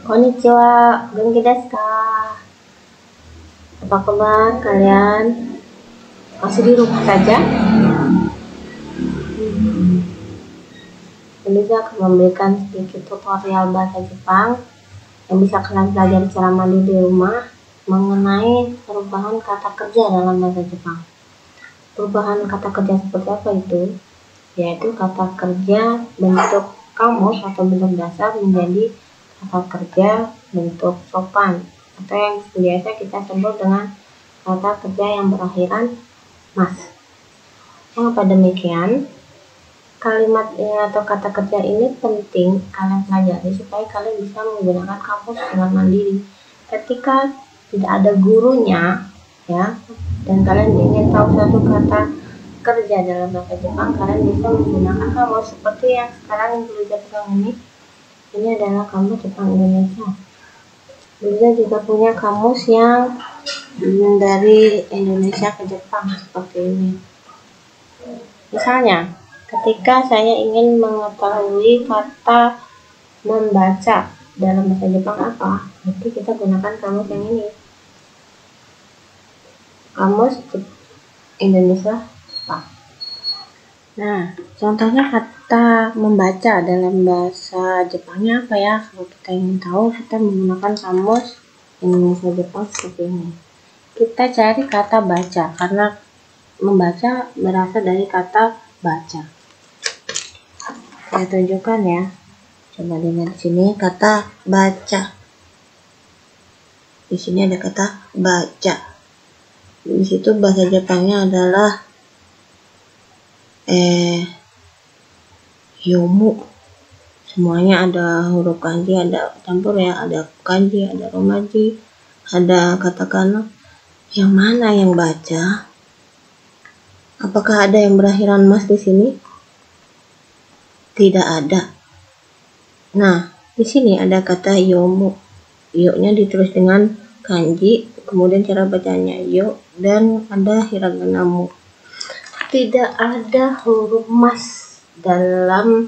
Konnichiwa, genki desu ka? Apa kabar kalian? Masih di rumah saja? Ini saya akan memberikan sedikit tutorial bahasa Jepang yang bisa kalian pelajari secara mandiri di rumah mengenai perubahan kata kerja dalam bahasa Jepang. Perubahan kata kerja seperti apa itu? Yaitu kata kerja bentuk kamus atau bentuk dasar menjadi kata kerja bentuk sopan atau yang biasa kita sebut dengan kata kerja yang berakhiran mas. Mengapa demikian? Kalimat ini atau kata kerja ini penting kalian pelajari supaya kalian bisa menggunakan kamus dengan mandiri. Ketika tidak ada gurunya, ya, dan kalian ingin tahu satu kata kerja dalam bahasa Jepang, kalian bisa menggunakan kamus seperti yang sekarang belajar Jepang ini. Ini adalah kamus Jepang Indonesia. Belajar juga punya kamus yang dari Indonesia ke Jepang seperti ini. Misalnya, ketika saya ingin mengetahui kata membaca dalam bahasa Jepang apa, jadi kita gunakan kamus yang ini. Kamus Indonesia Jepang. Nah, contohnya kata membaca dalam bahasa Jepangnya apa ya? Kalau kita ingin tahu, kita menggunakan kamus Indonesia Jepang seperti ini. Kita cari kata baca, karena membaca berasal dari kata baca. Saya tunjukkan ya. Coba lihat di sini kata baca. Di sini ada kata baca. Di situ bahasa Jepangnya adalah yomu. Semuanya ada huruf kanji, ada campur ya, ada kanji, ada romaji, ada katakana. Yang mana yang baca? Apakah ada yang berakhiran mas di sini? Tidak ada. Nah, di sini ada kata yomu. Yo-nya ditulis dengan kanji, kemudian cara bacanya yo, dan ada hiragana mu. Tidak ada huruf mas dalam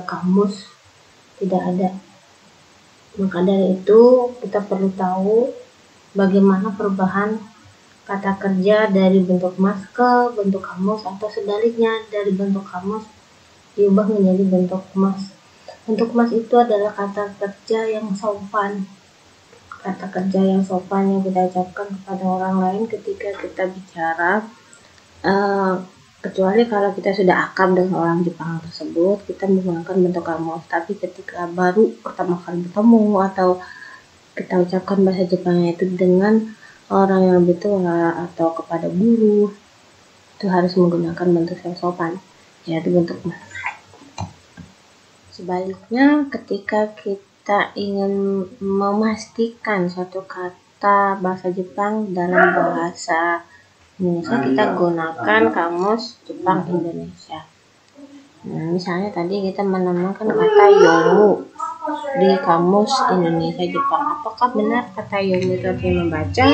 kamus, tidak ada. Maka dari itu kita perlu tahu bagaimana perubahan kata kerja dari bentuk mas ke bentuk kamus, atau sebaliknya dari bentuk kamus diubah menjadi bentuk mas. Bentuk mas itu adalah kata kerja yang sopan. Kata kerja yang sopan yang kita ucapkan kepada orang lain ketika kita bicara. Kecuali kalau kita sudah akrab dengan orang Jepang tersebut, kita menggunakan bentuk kamus. Tapi ketika baru pertama kali bertemu atau kita ucapkan bahasa Jepangnya itu dengan orang yang lebih tua atau kepada guru, itu harus menggunakan bentuk yang sopan, yaitu bentuk mas. Sebaliknya, ketika kita ingin memastikan suatu kata bahasa Jepang dalam bahasa Indonesia, kita gunakan kamus Jepang Indonesia. Nah, misalnya tadi kita menemukan kata yomu di kamus Indonesia Jepang. Apakah benar kata yomu itu artinya membaca?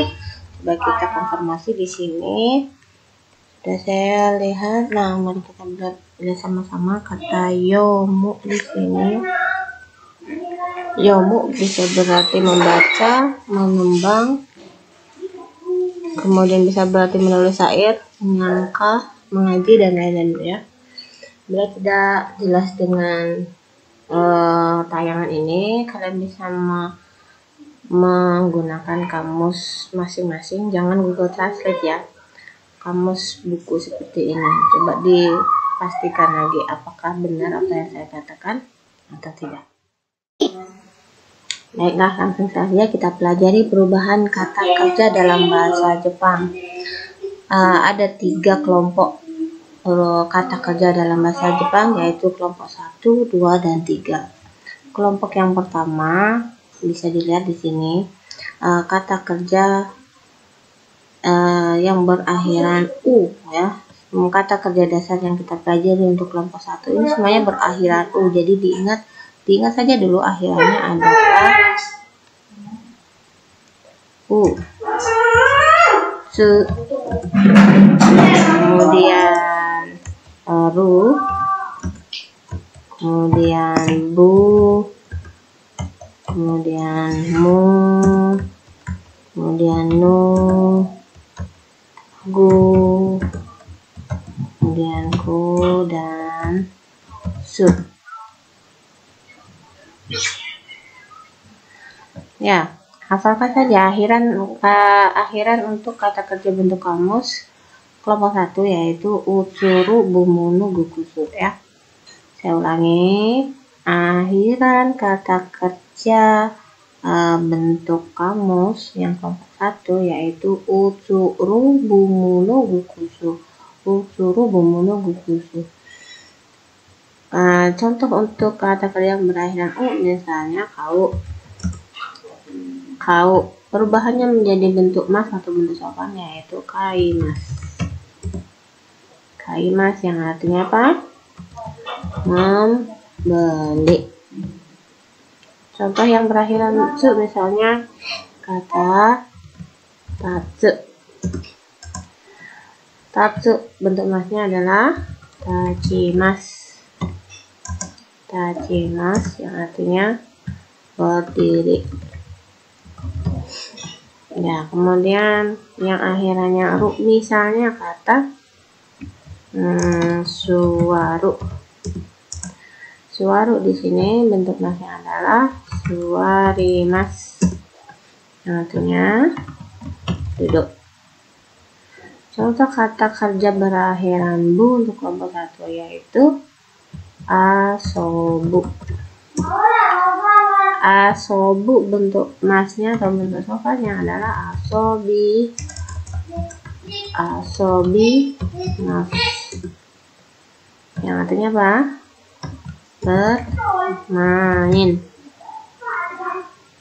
Coba kita konfirmasi di sini. Sudah saya lihat. Nah, mari kita lihat sama-sama kata yomu di sini. Yomu bisa berarti membaca, menembang, kemudian bisa berarti menulis syair, menyangka, mengaji, dan lain-lain ya. Bila tidak jelas dengan tayangan ini, kalian bisa menggunakan kamus masing-masing. Jangan Google Translate ya. Kamus buku seperti ini. Coba dipastikan lagi apakah benar apa yang saya katakan atau tidak. Baiklah, langsung saja kita pelajari perubahan kata kerja dalam bahasa Jepang. Ada 3 kelompok kata kerja dalam bahasa Jepang, yaitu kelompok 1, 2, dan 3. Kelompok yang pertama bisa dilihat di sini, kata kerja yang berakhiran u ya. Kata kerja dasar yang kita pelajari untuk kelompok 1 ini semuanya berakhiran u. Jadi diingat saja dulu akhirannya adalah u, su, kemudian ru, kemudian bu, kemudian mu, kemudian nu, gu, kemudian ku, dan su. Ya, hafalkan saja akhiran untuk kata kerja bentuk kamus kelompok 1, yaitu utsuru, bumunu, gukusu ya. Saya ulangi, akhiran kata kerja bentuk kamus yang kelompok 1 yaitu utsuru, bumunu, gukusu. Utsuru, bumunu, gukusu. Contoh untuk kata kerja yang berakhiran u, misalnya kau. Perubahannya menjadi bentuk mas atau bentuk sopan yaitu kaimas. Kaimas yang artinya apa? Membeli. Contoh yang berakhiran su, misalnya kata tatsu. Tatsu bentuk masnya adalah tachimas. Tachimas yang artinya berdiri. Ya, kemudian yang akhirannya ru, misalnya kata suwaru. Suwaru di sini bentuk masnya adalah suwarimas, yang artinya duduk. Contoh kata kerja berakhiran bu untuk kelompok 1 yaitu asobu. Asobu bentuk masnya atau bentuk sopannya adalah asobi. Asobi mas, yang artinya apa? Bermain.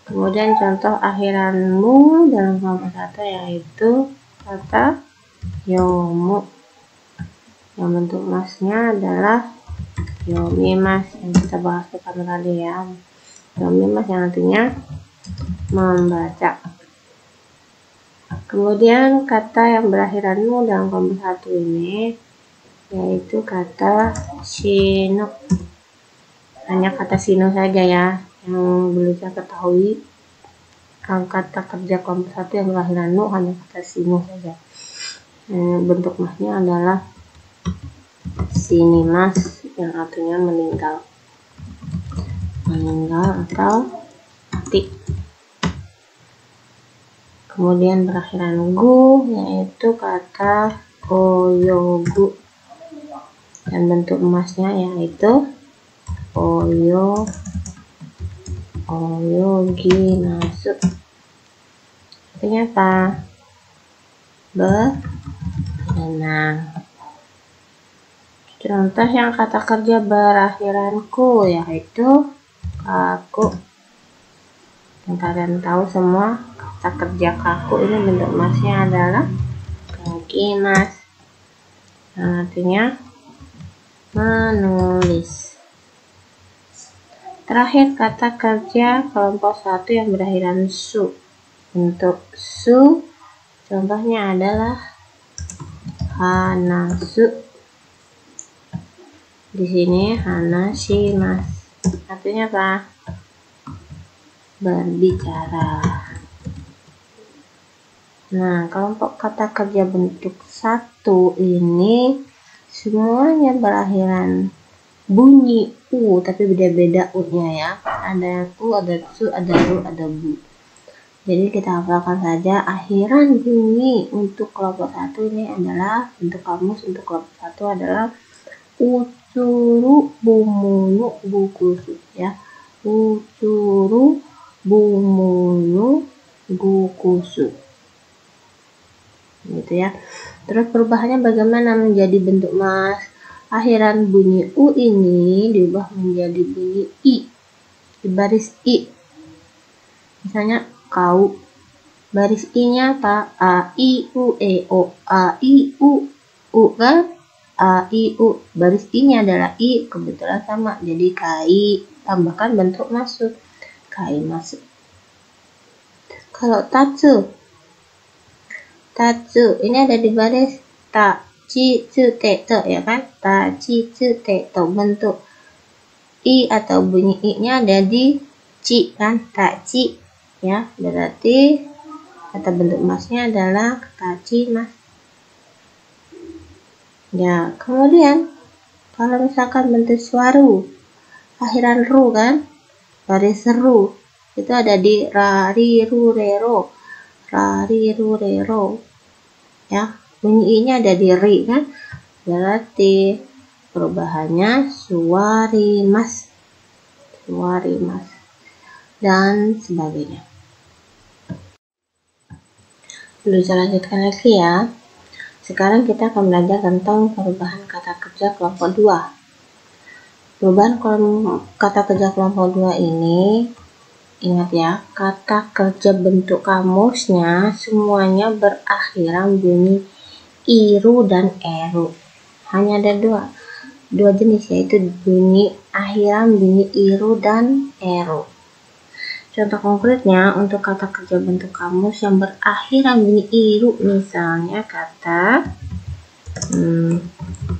Kemudian contoh akhiranmu dalam kelompok 1 yaitu kata yomu, yang bentuk masnya adalah yomimas, yang kita bahas pertama kali ya. Yomimas yang artinya membaca. Kemudian kata yang berakhiranmu dalam kelompok 1 ini yaitu kata shino. Hanya kata shino saja ya yang belum saya ketahui. Kata kerja kelompok 1 yang berakhiran nu hanya kata shino saja. Bentuk masnya adalah shinimas, yang artinya meninggal. Meninggal atau mati. Kemudian berakhiran gu yaitu kata oyogu, dan bentuk emasnya yaitu oyoginasu. Artinya apa? Berenang. Contoh yang kata kerja berakhiran ku yaitu kaku. Yang kalian tahu semua, kata kerja kaku ini bentuk masnya adalah kakimas, yang artinya menulis. Terakhir kata kerja kelompok 1 yang berakhiran su. Bentuk su contohnya adalah hanasu. Di sini hanashimas. Artinya apa? Berbicara. Nah, kelompok kata kerja bentuk 1 ini semuanya berakhiran bunyi u, tapi beda-beda u-nya ya. Ada u, ada su, ada ru, ada bu. Jadi kita hafalkan saja akhiran bunyi untuk kelompok 1 ini adalah bentuk kamus untuk kelompok 1 adalah utsuru, bumunu, gukusu ya. Utsuru, bumunu, gukusu. Gitu ya. Terus perubahannya bagaimana menjadi bentuk mas? Akhiran bunyi u ini diubah menjadi bunyi i di baris i. Misalnya kau, baris i-nya apa? A, I, U, E, O. A, I, U, U kan? A, I, U. Baris i-nya adalah i, kebetulan sama. Jadi kai, tambahkan bentuk masuk. Kai masuk. Kalau tatsu, tatsu ini ada di baris ta, chi, tsu, te, to ya kan? Ta, chi, tsu, te, to. Bentuk I atau bunyi I-nya ada di ci kan, taci ya, berarti kata bentuk masnya adalah taci mas. Ya, kemudian kalau misalkan bentuk suaru akhiran ru kan, baris seru itu ada di ra, ri, ru, rero, ra, ri, ru, rero ya, bunyi I-nya ada di ri kan, berarti perubahannya suarimas, suarimas dan sebagainya. Dulu saya lanjutkan lagi ya. Sekarang kita akan belajar tentang perubahan kata kerja kelompok 2. Perubahan kata kerja kelompok 2 ini, ingat ya, kata kerja bentuk kamusnya semuanya berakhiran bunyi iru dan eru. Hanya ada dua jenis, yaitu bunyi akhiran bunyi iru dan eru. Contoh konkretnya untuk kata kerja bentuk kamus yang berakhiran bunyi iru, misalnya kata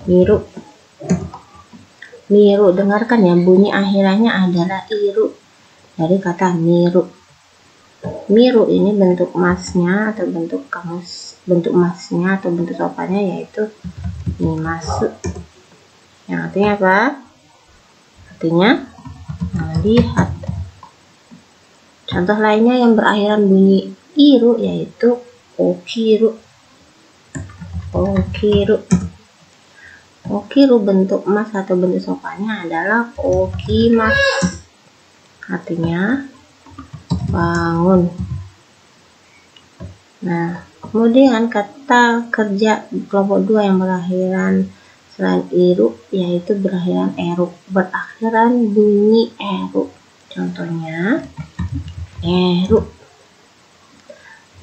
miru. Miru, dengarkan ya, bunyi akhirannya adalah iru dari kata miru. Miru ini bentuk masnya atau bentuk kamus, bentuk masnya atau bentuk sopannya yaitu mimasu. Yang artinya apa? Artinya melihat. Contoh lainnya yang berakhiran bunyi iru yaitu okiru. Okiru. Okiru bentuk mas atau bentuk sopannya adalah okimas. Artinya bangun. Nah, kemudian kata kerja kelompok 2 yang berakhiran selain iru yaitu berakhiran eru, berakhiran bunyi eru. Contohnya Neru.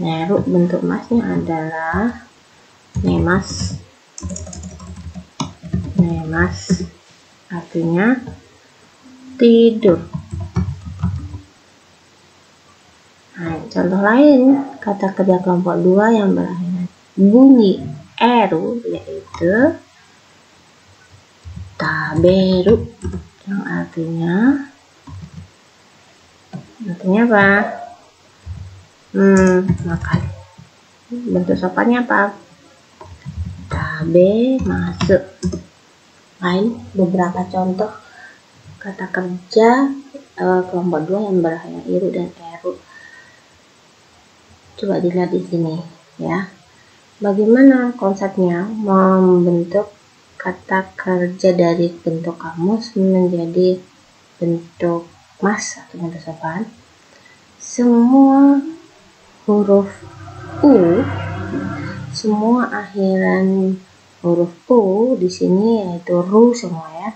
Neru bentuk masnya adalah nemas. Nemas artinya tidur. Nah, contoh lain kata kerja kelompok 2 yang berakhiran bunyi eru yaitu taberu, yang artinya apa? Makan. Bentuk sopannya apa? Tabe masuk. Lain beberapa contoh kata kerja kelompok 2 yang berakhiran iru dan eru. Coba dilihat di sini ya. Bagaimana konsepnya membentuk kata kerja dari bentuk kamus menjadi bentuk mas atau bentuk sopan. Semua huruf U, semua akhiran huruf U di sini yaitu ru semua ya.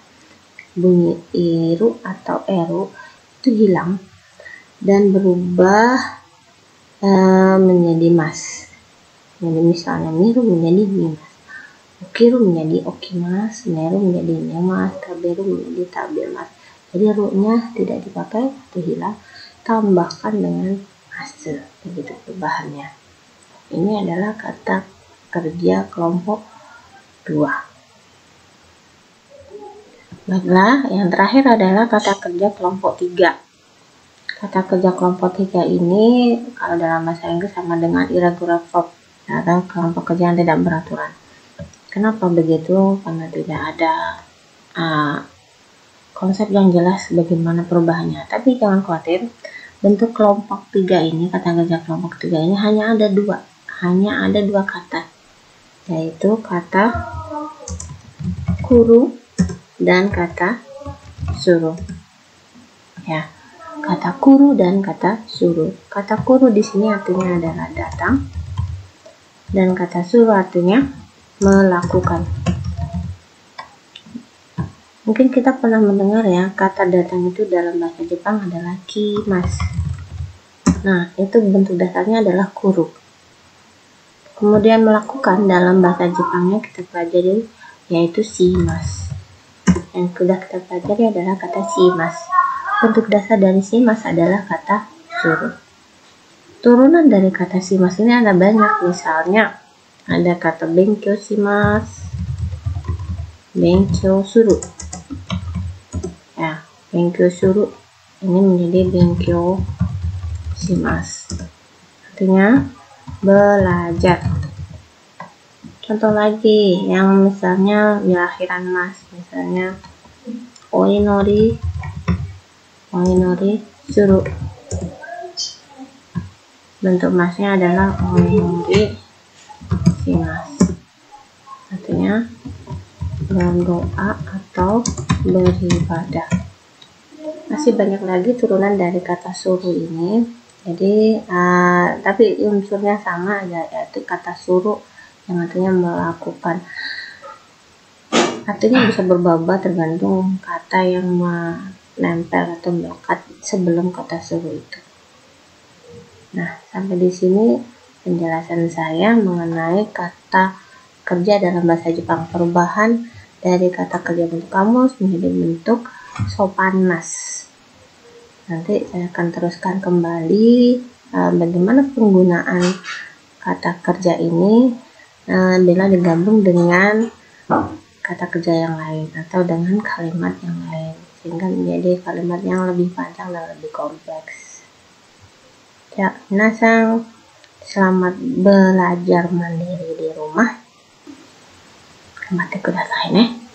Bunyi iru atau eru itu hilang dan berubah menjadi mas. Jadi misalnya miru menjadi mimas, okiru menjadi okimas, neru menjadi nemas, taberu menjadi tabemas. Jadi ru-nya tidak dipakai atau hilang, tambahkan dengan mas, begitu perubahannya. Ini adalah kata kerja kelompok 2. Baiklah, yang terakhir adalah kata kerja kelompok 3. Kata kerja kelompok 3 ini kalau dalam bahasa Inggris sama dengan irregular verb atau kelompok kerja yang tidak beraturan. Kenapa begitu? Karena tidak ada konsep yang jelas bagaimana perubahannya. Tapi jangan khawatir, bentuk kelompok 3 ini, kata kerja kelompok 3 ini hanya ada dua kata, yaitu kata kuru dan kata suruh. Ya, kata kuru dan kata suruh. Kata kuru di sini artinya adalah datang dan kata suruh artinya melakukan. Mungkin kita pernah mendengar ya, kata datang itu dalam bahasa Jepang adalah kimas. Nah, itu bentuk dasarnya adalah kuru. Kemudian melakukan dalam bahasa Jepangnya kita pelajari yaitu shimas. Yang sudah kita pelajari adalah kata shimas. Bentuk dasar dari shimas adalah kata suruh. Turunan dari kata shimas ini ada banyak, misalnya ada kata benkyou shimasu, benkyou suru. Ya, Benkyo suru ini menjadi benkyo shimasu. Artinya belajar. Contoh lagi yang misalnya di akhiran mas, misalnya oinori suru. Bentuk masnya adalah oinori shimasu. Artinya berdoa atau beribadah. Masih banyak lagi turunan dari kata suru ini. Jadi tapi unsurnya sama aja, yaitu kata suru yang artinya melakukan. Artinya bisa berubah tergantung kata yang menempel atau melekat sebelum kata suru itu. Nah, sampai di sini penjelasan saya mengenai kata kerja dalam bahasa Jepang. Perubahan dari kata kerja bentuk kamus menjadi bentuk sopan mas. Nanti saya akan teruskan kembali bagaimana penggunaan kata kerja ini bila digabung dengan kata kerja yang lain atau dengan kalimat yang lain, sehingga menjadi kalimat yang lebih panjang dan lebih kompleks. Ya, minasang, selamat belajar mandiri di rumah. Gambatte kudasai ne.